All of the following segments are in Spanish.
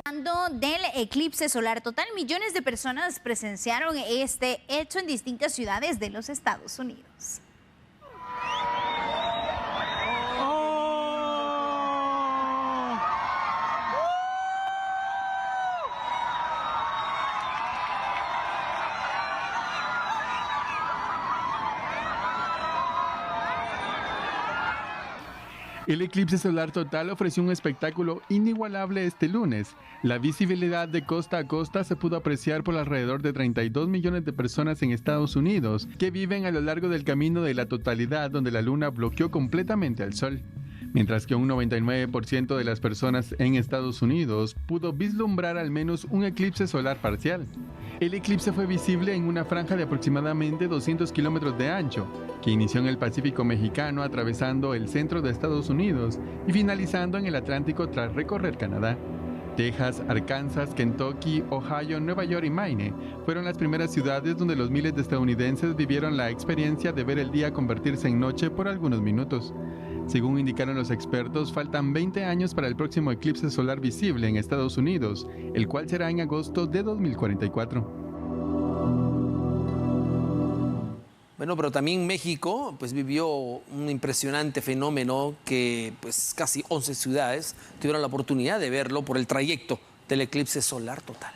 Hablando del eclipse solar total, millones de personas presenciaron este hecho en distintas ciudades de los Estados Unidos. El eclipse solar total ofreció un espectáculo inigualable este lunes. La visibilidad de costa a costa se pudo apreciar por alrededor de 32 millones de personas en Estados Unidos, que viven a lo largo del camino de la totalidad donde la luna bloqueó completamente al sol. Mientras que un 99% de las personas en Estados Unidos pudo vislumbrar al menos un eclipse solar parcial. El eclipse fue visible en una franja de aproximadamente 200 kilómetros de ancho, que inició en el Pacífico mexicano atravesando el centro de Estados Unidos y finalizando en el Atlántico tras recorrer Canadá. Texas, Arkansas, Kentucky, Ohio, Nueva York y Maine fueron las primeras ciudades donde los miles de estadounidenses vivieron la experiencia de ver el día convertirse en noche por algunos minutos. Según indicaron los expertos, faltan 20 años para el próximo eclipse solar visible en Estados Unidos, el cual será en agosto de 2044. Bueno, pero también México pues vivió un impresionante fenómeno que pues casi 11 ciudades tuvieron la oportunidad de verlo por el trayecto del eclipse solar total.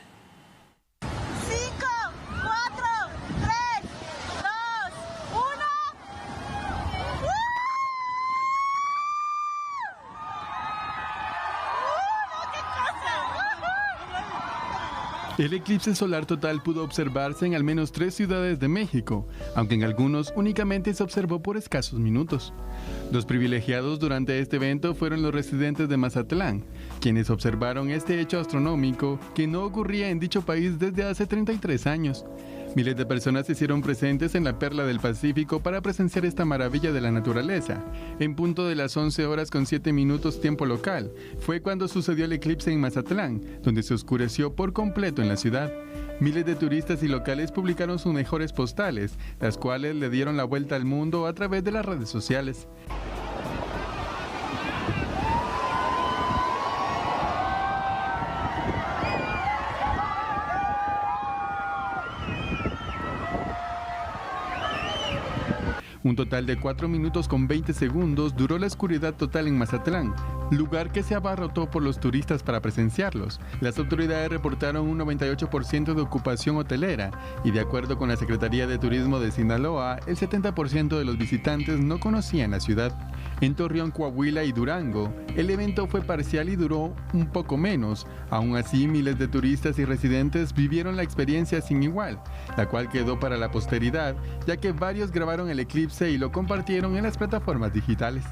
El eclipse solar total pudo observarse en al menos 3 ciudades de México, aunque en algunos únicamente se observó por escasos minutos. Los privilegiados durante este evento fueron los residentes de Mazatlán, quienes observaron este hecho astronómico que no ocurría en dicho país desde hace 33 años. Miles de personas se hicieron presentes en la perla del Pacífico para presenciar esta maravilla de la naturaleza. En punto de las 11 horas con 7 minutos tiempo local, fue cuando sucedió el eclipse en Mazatlán, donde se oscureció por completo en la ciudad. Miles de turistas y locales publicaron sus mejores postales, las cuales le dieron la vuelta al mundo a través de las redes sociales. Un total de 4 minutos con 20 segundos duró la oscuridad total en Mazatlán, lugar que se abarrotó por los turistas para presenciarlos. Las autoridades reportaron un 98% de ocupación hotelera y de acuerdo con la Secretaría de Turismo de Sinaloa, el 70% de los visitantes no conocían la ciudad. En Torreón, Coahuila y Durango, el evento fue parcial y duró un poco menos. Aún así, miles de turistas y residentes vivieron la experiencia sin igual, la cual quedó para la posteridad, ya que varios grabaron el eclipse y lo compartieron en las plataformas digitales.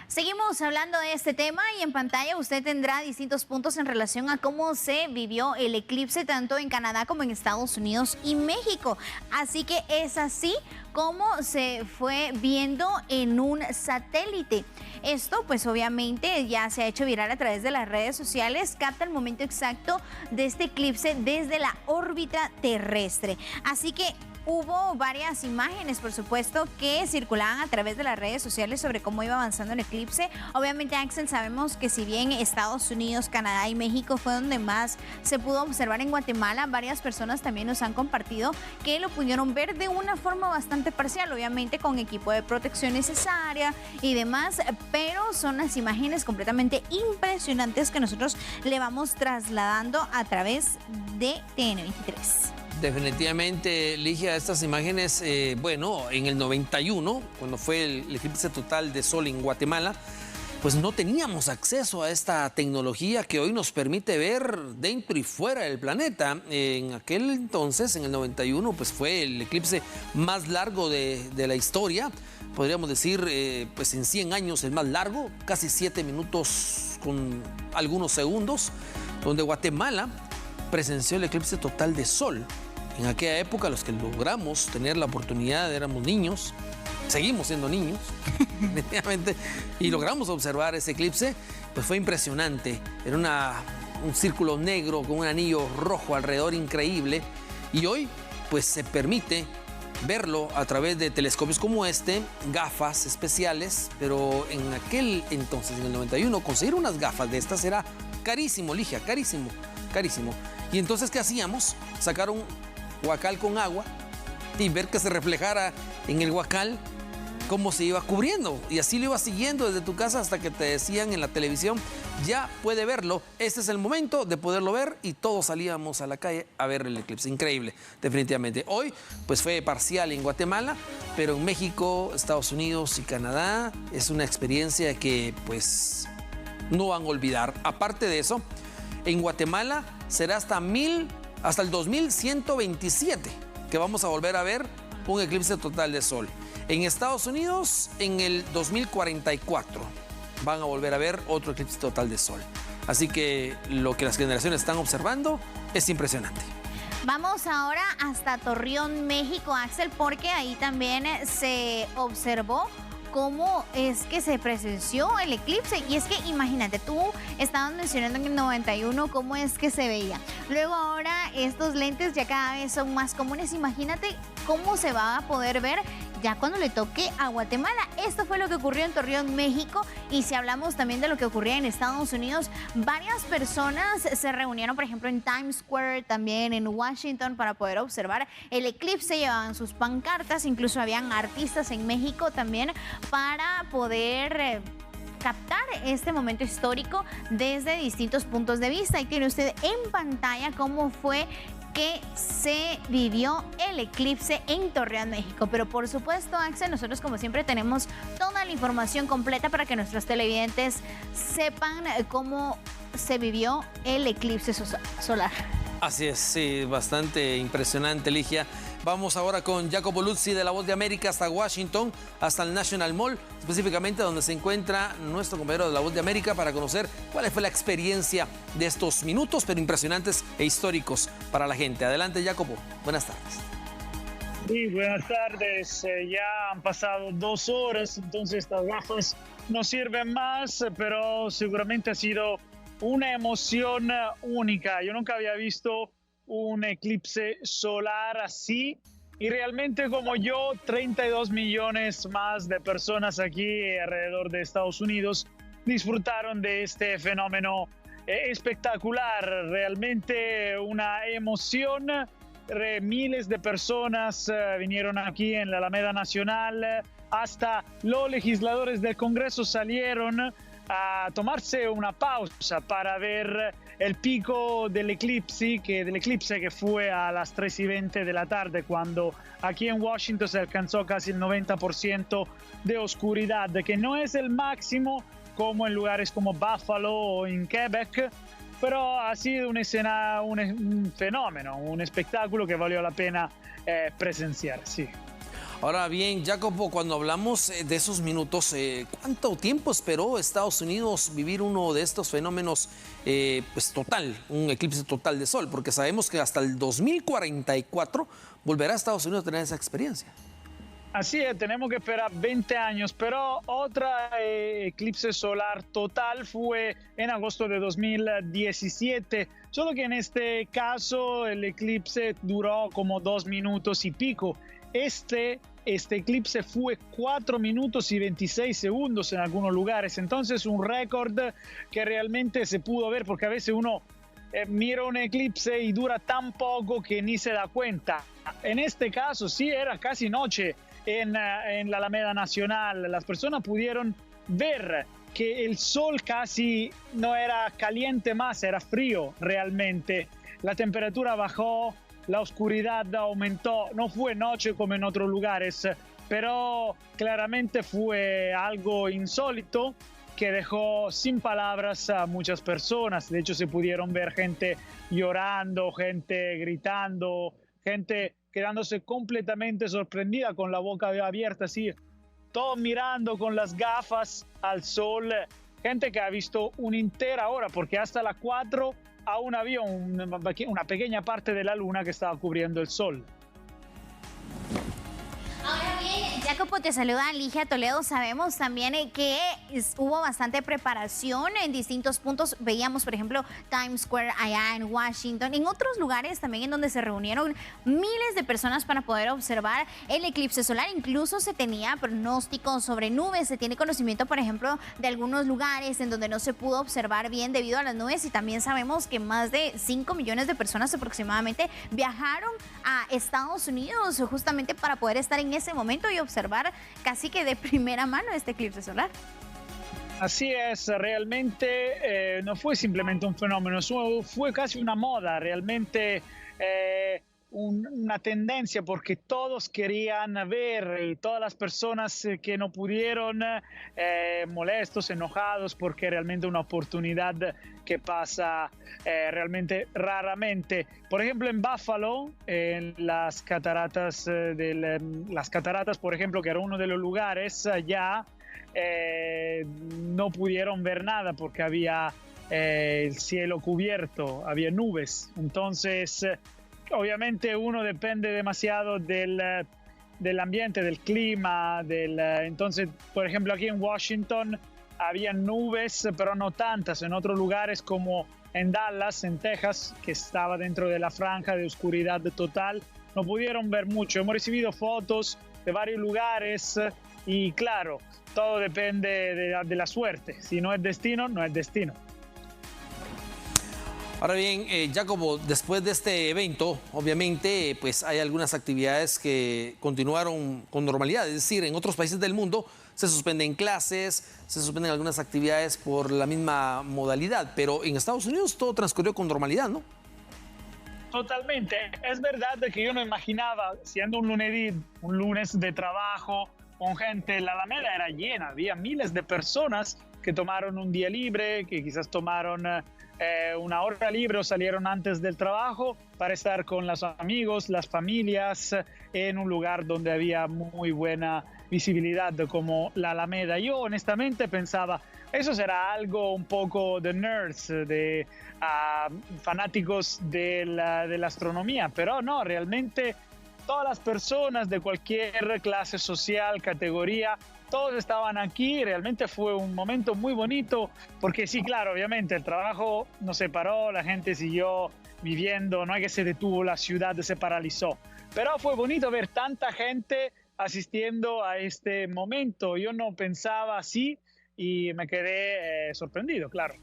Seguimos hablando de este tema y en pantalla usted tendrá distintos puntos en relación a cómo se vivió el eclipse tanto en Canadá como en Estados Unidos y México. Así que es así como se fue viendo en un satélite. Esto pues obviamente ya se ha hecho viral a través de las redes sociales, capta el momento exacto de este eclipse desde la órbita terrestre. Así que hubo varias imágenes, por supuesto, que circulaban a través de las redes sociales sobre cómo iba avanzando el eclipse. Obviamente, Axel, sabemos que si bien Estados Unidos, Canadá y México fue donde más se pudo observar, en Guatemala varias personas también nos han compartido que lo pudieron ver de una forma bastante parcial, obviamente con equipo de protección necesaria y demás, pero son las imágenes completamente impresionantes que nosotros le vamos trasladando a través de TN23. Definitivamente, Ligia, estas imágenes, bueno, en el 91, cuando fue el eclipse total de sol en Guatemala, pues no teníamos acceso a esta tecnología que hoy nos permite ver dentro y fuera del planeta. En aquel entonces, en el 91, pues fue el eclipse más largo de la historia. Podríamos decir, pues en 100 años el más largo, casi 7 minutos con algunos segundos, donde Guatemala presenció el eclipse total de sol. En aquella época, los que logramos tener la oportunidad, éramos niños, seguimos siendo niños, definitivamente, y logramos observar ese eclipse, pues fue impresionante. Era un círculo negro con un anillo rojo alrededor increíble, y hoy pues se permite verlo a través de telescopios como este, gafas especiales, pero en aquel entonces, en el 91, conseguir unas gafas de estas era carísimo, Ligia, carísimo, carísimo. Y entonces, ¿qué hacíamos? Sacar un huacal con agua y ver que se reflejara en el huacal cómo se iba cubriendo. Y así lo ibas siguiendo desde tu casa hasta que te decían en la televisión, ya puede verlo, este es el momento de poderlo ver, y todos salíamos a la calle a ver el eclipse. Increíble, definitivamente. Hoy, pues fue parcial en Guatemala, pero en México, Estados Unidos y Canadá es una experiencia que pues no van a olvidar. Aparte de eso, en Guatemala será hasta el 2127 que vamos a volver a ver un eclipse total de sol. En Estados Unidos, en el 2044, van a volver a ver otro eclipse total de sol. Así que lo que las generaciones están observando es impresionante. Vamos ahora hasta Torreón, México, Axel, porque ahí también se observó cómo es que se presenció el eclipse. Y es que imagínate, tú estabas mencionando en el 91 cómo es que se veía. Luego ahora estos lentes ya cada vez son más comunes. Imagínate cómo se va a poder ver ya cuando le toque a Guatemala. Esto fue lo que ocurrió en Torreón, México. Y si hablamos también de lo que ocurría en Estados Unidos, varias personas se reunieron, por ejemplo, en Times Square, también en Washington, para poder observar el eclipse. Llevaban sus pancartas, incluso habían artistas en México también para poder captar este momento histórico desde distintos puntos de vista. Y tiene usted en pantalla cómo fue que se vivió el eclipse en Torreón, México. Pero por supuesto, Axel, nosotros como siempre tenemos toda la información completa para que nuestros televidentes sepan cómo se vivió el eclipse solar. Así es, sí, bastante impresionante, Ligia. Vamos ahora con Jacopo Luzzi de La Voz de América hasta Washington, hasta el National Mall, específicamente donde se encuentra nuestro compañero de La Voz de América, para conocer cuál fue la experiencia de estos minutos, pero impresionantes e históricos para la gente. Adelante, Jacopo. Buenas tardes. Sí, buenas tardes. Ya han pasado 2 horas, entonces estas gafas no sirven más, pero seguramente ha sido una emoción única. Yo nunca había visto un eclipse solar así, y realmente como yo, 32 millones más de personas aquí alrededor de Estados Unidos disfrutaron de este fenómeno espectacular. Realmente una emoción. Miles de personas vinieron aquí en la Alameda Nacional, hasta los legisladores del Congreso salieron a tomarse una pausa para ver el pico del eclipse que fue a las 3:20 de la tarde, cuando aquí en Washington se alcanzó casi el 90% de oscuridad, que no es el máximo como en lugares como Buffalo o en Quebec, pero ha sido una escena, un fenómeno, un espectáculo que valió la pena presenciar, sí. Ahora bien, Jacopo, cuando hablamos de esos minutos, ¿cuánto tiempo esperó Estados Unidos vivir uno de estos fenómenos pues total, un eclipse total de sol? Porque sabemos que hasta el 2044 volverá a Estados Unidos a tener esa experiencia. Así es, tenemos que esperar 20 años, pero otra eclipse solar total fue en agosto de 2017, solo que en este caso el eclipse duró como 2 minutos y pico. Este eclipse fue 4 minutos y 26 segundos en algunos lugares, entonces un récord que realmente se pudo ver, porque a veces uno mira un eclipse y dura tan poco que ni se da cuenta. En este caso sí, era casi noche en la Alameda Nacional. Las personas pudieron ver que el sol casi no era caliente más, era frío realmente. La temperatura bajó, la oscuridad aumentó, no fue noche como en otros lugares, pero claramente fue algo insólito que dejó sin palabras a muchas personas. De hecho, se pudieron ver gente llorando, gente gritando, gente quedándose completamente sorprendida con la boca abierta, así, todos mirando con las gafas al sol, gente que ha visto una entera hora, porque hasta las 4 aún había una pequeña parte de la luna que estaba cubriendo el sol. Ahora bien, Jacopo, te saluda Ligia Toledo. Sabemos también que hubo bastante preparación en distintos puntos. Veíamos, por ejemplo, Times Square allá en Washington, en otros lugares también en donde se reunieron miles de personas para poder observar el eclipse solar. Incluso se tenía pronósticos sobre nubes, se tiene conocimiento, por ejemplo, de algunos lugares en donde no se pudo observar bien debido a las nubes, y también sabemos que más de 5 millones de personas aproximadamente viajaron a Estados Unidos justamente para poder estar en ese momento y observar casi que de primera mano este eclipse solar. Así es, realmente no fue simplemente un fenómeno, fue casi una moda, realmente una tendencia, porque todos querían ver, y todas las personas que no pudieron, molestos, enojados, porque realmente una oportunidad que pasa realmente raramente. Por ejemplo, en Buffalo, en las cataratas, por ejemplo, que era uno de los lugares allá, no pudieron ver nada porque había el cielo cubierto, había nubes. Entonces, obviamente uno depende demasiado del ambiente, del clima, entonces, por ejemplo, aquí en Washington había nubes, pero no tantas. En otros lugares como en Dallas, en Texas, que estaba dentro de la franja de oscuridad total, no pudieron ver mucho. Hemos recibido fotos de varios lugares y claro, todo depende de la suerte. Si no es destino, no es destino. Ahora bien, Jacopo, después de este evento, obviamente, pues hay algunas actividades que continuaron con normalidad. Es decir, en otros países del mundo se suspenden clases, se suspenden algunas actividades por la misma modalidad, pero en Estados Unidos todo transcurrió con normalidad, ¿no? Totalmente. Es verdad que yo no imaginaba, siendo un lunes de trabajo, con gente, la Alameda era llena, había miles de personas que tomaron un día libre, que quizás tomaron una hora libre o salieron antes del trabajo para estar con los amigos, las familias, en un lugar donde había muy buena visibilidad como la Alameda. Yo honestamente pensaba, eso será algo un poco de nerds, de fanáticos de la astronomía, pero no, realmente todas las personas de cualquier clase social, categoría, todos estaban aquí. Realmente fue un momento muy bonito, porque sí, claro, obviamente el trabajo no se paró, la gente siguió viviendo, no es que se detuvo, la ciudad se paralizó, pero fue bonito ver tanta gente asistiendo a este momento. Yo no pensaba así y me quedé sorprendido, claro.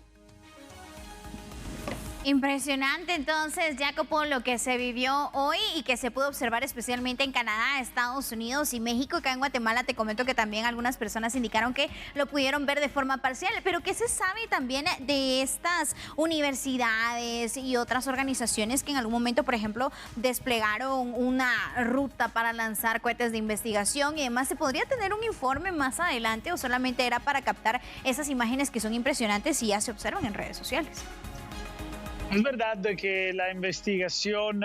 Impresionante entonces, Jacopo, lo que se vivió hoy y que se pudo observar especialmente en Canadá, Estados Unidos y México. Acá en Guatemala te comento que también algunas personas indicaron que lo pudieron ver de forma parcial. Pero ¿qué se sabe también de estas universidades y otras organizaciones que en algún momento, por ejemplo, desplegaron una ruta para lanzar cohetes de investigación y demás? ¿Se podría tener un informe más adelante o solamente era para captar esas imágenes que son impresionantes y ya se observan en redes sociales? Es verdad que la investigación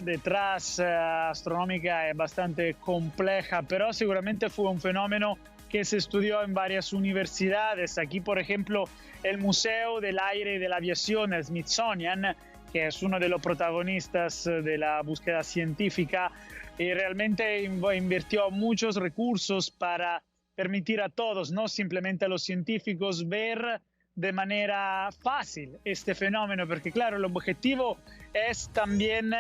detrás astronómica es bastante compleja, pero seguramente fue un fenómeno que se estudió en varias universidades. Aquí, por ejemplo, el Museo del Aire y de la Aviación, el Smithsonian, que es uno de los protagonistas de la búsqueda científica, y realmente invirtió muchos recursos para permitir a todos, no simplemente a los científicos, ver de manera fácil este fenómeno, porque claro, el objetivo es también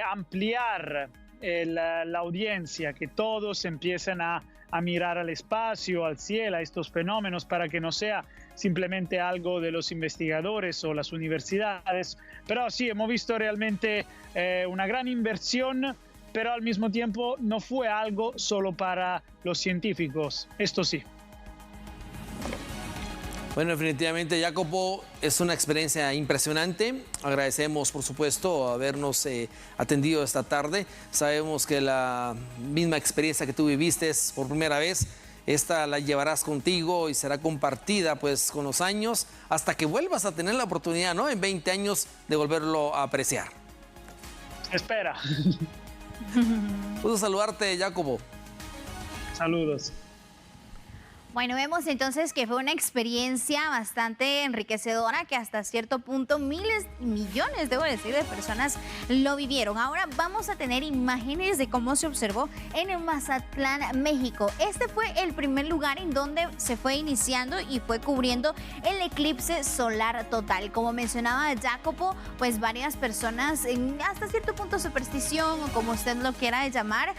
ampliar la audiencia, que todos empiecen a mirar al espacio, al cielo, a estos fenómenos, para que no sea simplemente algo de los investigadores o las universidades. Pero sí, hemos visto realmente una gran inversión, pero al mismo tiempo no fue algo solo para los científicos, esto sí. Bueno, definitivamente, Jacopo, es una experiencia impresionante. Agradecemos, por supuesto, habernos atendido esta tarde. Sabemos que la misma experiencia que tú viviste por primera vez, esta la llevarás contigo y será compartida pues con los años hasta que vuelvas a tener la oportunidad, ¿no? En 20 años de volverlo a apreciar. Espera. Puedo saludarte, Jacopo. Saludos. Bueno, vemos entonces que fue una experiencia bastante enriquecedora que hasta cierto punto miles y millones, debo decir, de personas lo vivieron. Ahora vamos a tener imágenes de cómo se observó en Mazatlán, México. Este fue el primer lugar en donde se fue iniciando y fue cubriendo el eclipse solar total. Como mencionaba Jacopo, pues varias personas, hasta cierto punto superstición o como usted lo quiera llamar,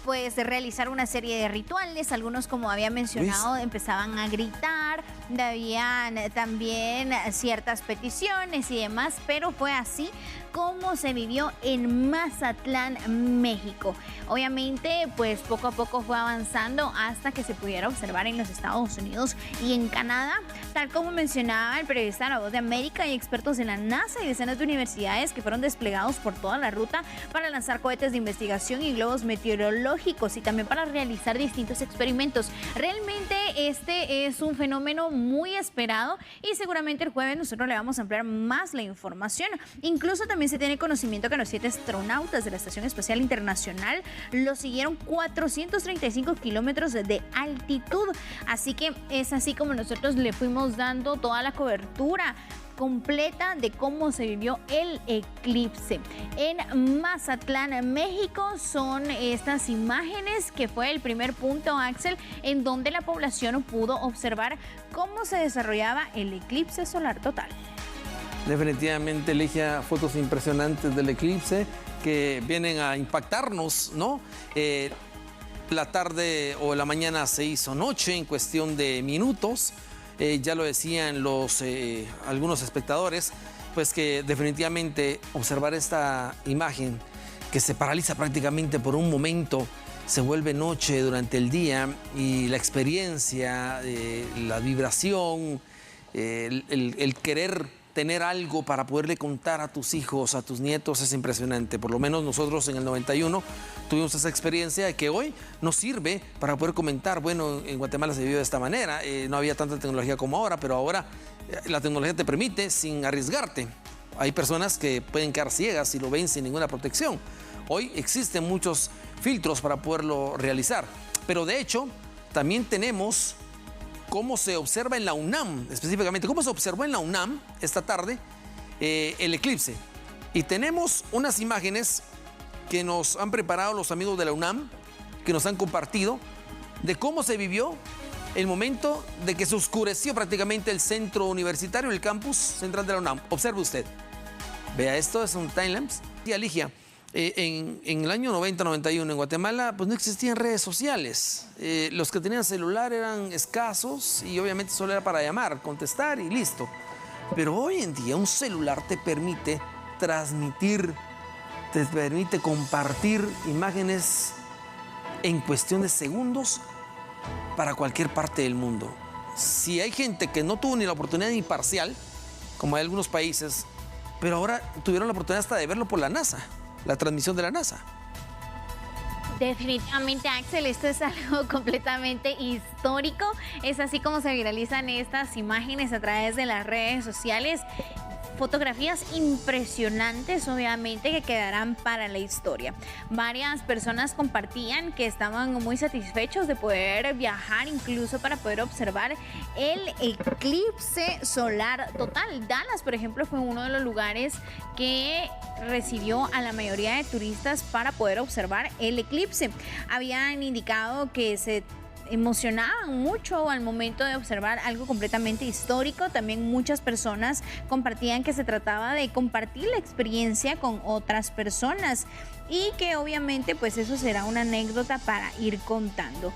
pues realizaron una serie de rituales. Algunos, como había mencionado, empezaban a gritar, habían también ciertas peticiones y demás, pero fue así como se vivió en Mazatlán, México. Obviamente, pues poco a poco fue avanzando hasta que se pudiera observar en los Estados Unidos y en Canadá, tal como mencionaba el periodista de La Voz de América y expertos de la NASA y decenas de universidades que fueron desplegados por toda la ruta para lanzar cohetes de investigación y globos meteorológicos y también para realizar distintos experimentos. Realmente este es un fenómeno muy esperado y seguramente el jueves nosotros le vamos a ampliar más la información. Incluso también se tiene conocimiento que los 7 astronautas de la Estación Espacial Internacional lo siguieron 435 kilómetros de altitud. Así que es así como nosotros le fuimos dando toda la cobertura completa de cómo se vivió el eclipse. En Mazatlán, México, son estas imágenes que fue el primer punto, Axel, en donde la población pudo observar cómo se desarrollaba el eclipse solar total. Definitivamente, Ligia, fotos impresionantes del eclipse que vienen a impactarnos, ¿no? La tarde o la mañana se hizo noche en cuestión de minutos. Ya lo decían algunos espectadores, pues que definitivamente observar esta imagen que se paraliza prácticamente por un momento, se vuelve noche durante el día y la experiencia, la vibración, el querer tener algo para poderle contar a tus hijos, a tus nietos, es impresionante. Por lo menos nosotros en el 91 tuvimos esa experiencia que hoy nos sirve para poder comentar, bueno, en Guatemala se vivió de esta manera, no había tanta tecnología como ahora, pero ahora la tecnología te permite sin arriesgarte. Hay personas que pueden quedar ciegas si lo ven sin ninguna protección. Hoy existen muchos filtros para poderlo realizar, pero de hecho también tenemos cómo se observa en la UNAM, específicamente, cómo se observó en la UNAM esta tarde el eclipse. Y tenemos unas imágenes que nos han preparado los amigos de la UNAM, que nos han compartido, de cómo se vivió el momento de que se oscureció prácticamente el centro universitario, el campus central de la UNAM. Observe usted. Vea, esto es un timelapse. Y Alicia, en el año 90-91 en Guatemala pues no existían redes sociales. Los que tenían celular eran escasos y obviamente solo era para llamar, contestar y listo. Pero hoy en día un celular te permite transmitir, te permite compartir imágenes en cuestión de segundos para cualquier parte del mundo. Si hay gente que no tuvo ni la oportunidad ni parcial, como hay algunos países, pero ahora tuvieron la oportunidad hasta de verlo por la NASA, la transmisión de la NASA. Definitivamente, Axel, esto es algo completamente histórico. Es así como se viralizan estas imágenes a través de las redes sociales. Fotografías impresionantes, obviamente, que quedarán para la historia. Varias personas compartían que estaban muy satisfechos de poder viajar, incluso para poder observar el eclipse solar total. Dallas, por ejemplo, fue uno de los lugares que recibió a la mayoría de turistas para poder observar el eclipse. Habían indicado que se emocionaban mucho al momento de observar algo completamente histórico. También muchas personas compartían que se trataba de compartir la experiencia con otras personas y que obviamente pues eso será una anécdota para ir contando.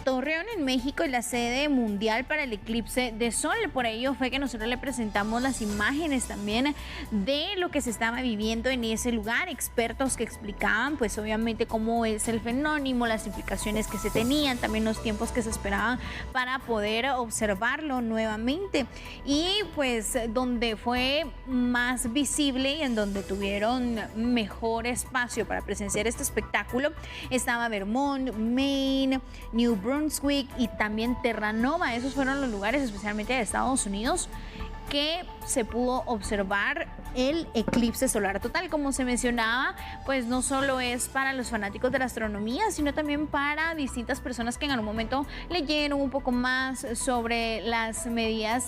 Torreón en México es la sede mundial para el eclipse de sol, por ello fue que nosotros le presentamos las imágenes también de lo que se estaba viviendo en ese lugar, expertos que explicaban pues obviamente cómo es el fenómeno, las implicaciones que se tenían, también los tiempos que se esperaban para poder observarlo nuevamente. Y pues donde fue más visible y en donde tuvieron mejor espacio para presenciar este espectáculo estaba Vermont, Maine, New Brunswick y también Terranova. Esos fueron los lugares, especialmente de Estados Unidos, que se pudo observar el eclipse solar total. Como se mencionaba, pues no solo es para los fanáticos de la astronomía, sino también para distintas personas que en algún momento leyeron un poco más sobre las medidas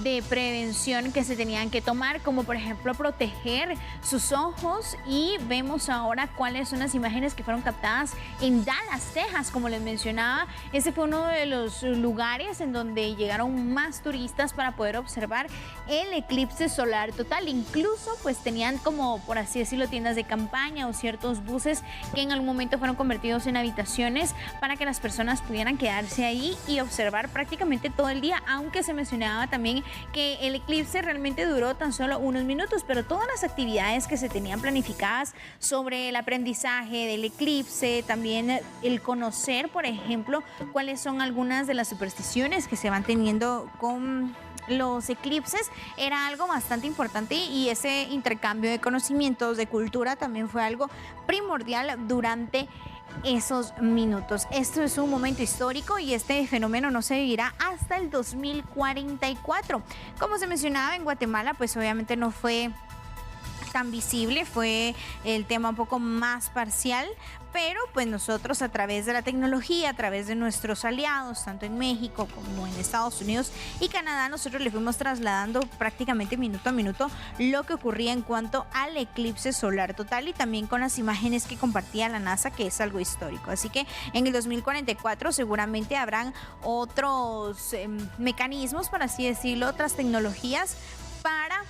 de prevención que se tenían que tomar, como por ejemplo proteger sus ojos. Y vemos ahora cuáles son las imágenes que fueron captadas en Dallas, Texas. Como les mencionaba, ese fue uno de los lugares en donde llegaron más turistas para poder observar el eclipse solar total. Incluso pues tenían, como por así decirlo, tiendas de campaña o ciertos buses que en algún momento fueron convertidos en habitaciones para que las personas pudieran quedarse ahí y observar prácticamente todo el día, aunque se mencionaba también que el eclipse realmente duró tan solo unos minutos, pero todas las actividades que se tenían planificadas sobre el aprendizaje del eclipse, también el conocer, por ejemplo, cuáles son algunas de las supersticiones que se van teniendo con los eclipses, era algo bastante importante, y ese intercambio de conocimientos, de cultura, también fue algo primordial durante esos minutos. Esto es un momento histórico y este fenómeno no se vivirá hasta el 2044. Como se mencionaba, en Guatemala pues obviamente no fue tan visible, fue el tema un poco más parcial, pero pues nosotros, a través de la tecnología, a través de nuestros aliados, tanto en México como en Estados Unidos y Canadá, nosotros le fuimos trasladando prácticamente minuto a minuto lo que ocurría en cuanto al eclipse solar total, y también con las imágenes que compartía la NASA, que es algo histórico. Así que en el 2044 seguramente habrán otros mecanismos, por así decirlo, otras tecnologías para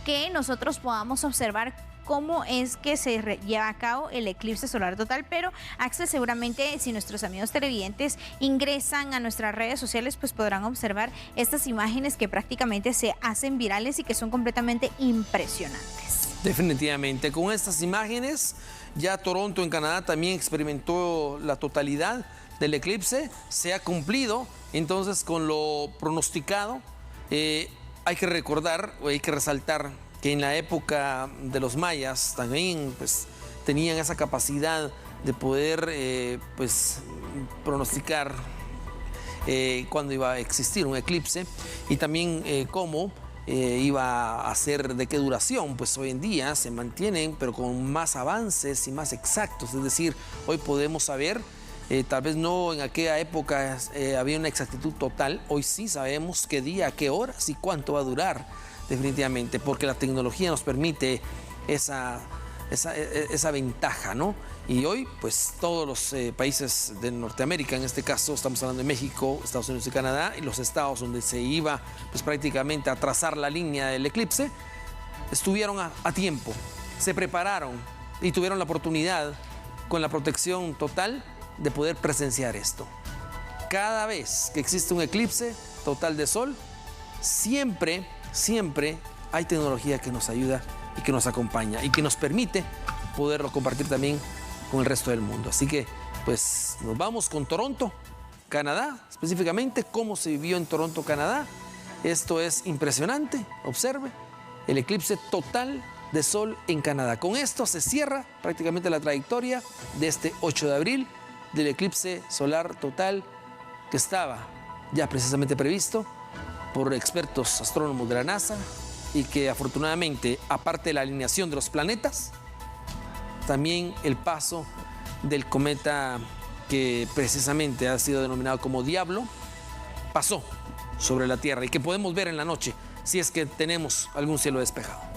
que nosotros podamos observar cómo es que se lleva a cabo el eclipse solar total. Pero Axel, seguramente si nuestros amigos televidentes ingresan a nuestras redes sociales, pues podrán observar estas imágenes que prácticamente se hacen virales y que son completamente impresionantes. Definitivamente, con estas imágenes ya Toronto en Canadá también experimentó la totalidad del eclipse, se ha cumplido entonces con lo pronosticado. Hay que recordar, o hay que resaltar, que en la época de los mayas también pues tenían esa capacidad de poder pues pronosticar cuándo iba a existir un eclipse, y también cómo iba a ser, de qué duración. Pues hoy en día se mantienen, pero con más avances y más exactos. Es decir, hoy podemos saber, tal vez no en aquella época había una exactitud total, hoy sí sabemos qué día, qué horas y cuánto va a durar, definitivamente, porque la tecnología nos permite esa ventaja, ¿no? Y hoy, pues todos los países de Norteamérica, en este caso estamos hablando de México, Estados Unidos y Canadá, y los estados donde se iba pues prácticamente a trazar la línea del eclipse, estuvieron a tiempo, se prepararon y tuvieron la oportunidad, con la protección total, de poder presenciar esto. Cada vez que existe un eclipse total de sol, siempre hay tecnología que nos ayuda y que nos acompaña y que nos permite poderlo compartir también con el resto del mundo. Así que pues nos vamos con Toronto, Canadá, específicamente cómo se vivió en Toronto, Canadá. Esto es impresionante. Observe el eclipse total de sol en Canadá. Con esto se cierra prácticamente la trayectoria de este 8 de abril del eclipse solar total, que estaba ya precisamente previsto por expertos astrónomos de la NASA, y que afortunadamente, aparte de la alineación de los planetas, también el paso del cometa, que precisamente ha sido denominado como Diablo, pasó sobre la Tierra y que podemos ver en la noche si es que tenemos algún cielo despejado.